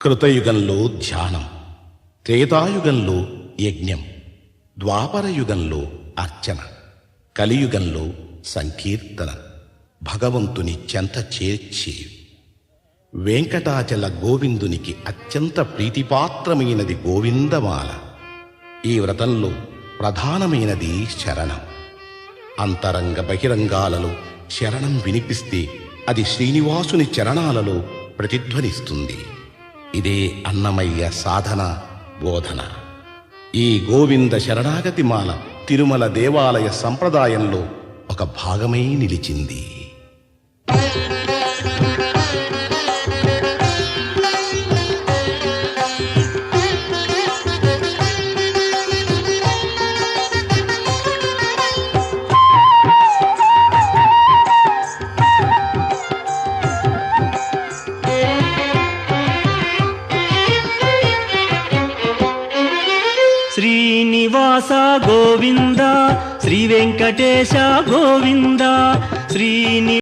కృతయుగంలో ధ్యానం, త్రేతాయుగంలో యజ్ఞం, ద్వాపరయుగంలో అర్చన, కలియుగంలో సంకీర్తన, భగవంతుని చెంత చేర్చి వెంకటాచల గోవిందునికి అత్యంత ప్రీతిపాత్రమైనది గోవిందమాల. ఈ వ్రతంలో ప్రధానమైనది శరణం. అంతరంగ బహిరంగాలలో శరణం వినిపిస్తే అది శ్రీనివాసుని చరణాలలో ప్రతిధ్వనిస్తుంది. ఇదే అన్నమయ్య సాధన బోధన. ఈ గోవింద శరణాగతి మాల తిరుమల దేవాలయ సంప్రదాయంలో ఒక భాగమై నిలిచింది. శ్రీనివాస గోవింద, శ్రీ వెంకటేశ గోవింద, శ్రీని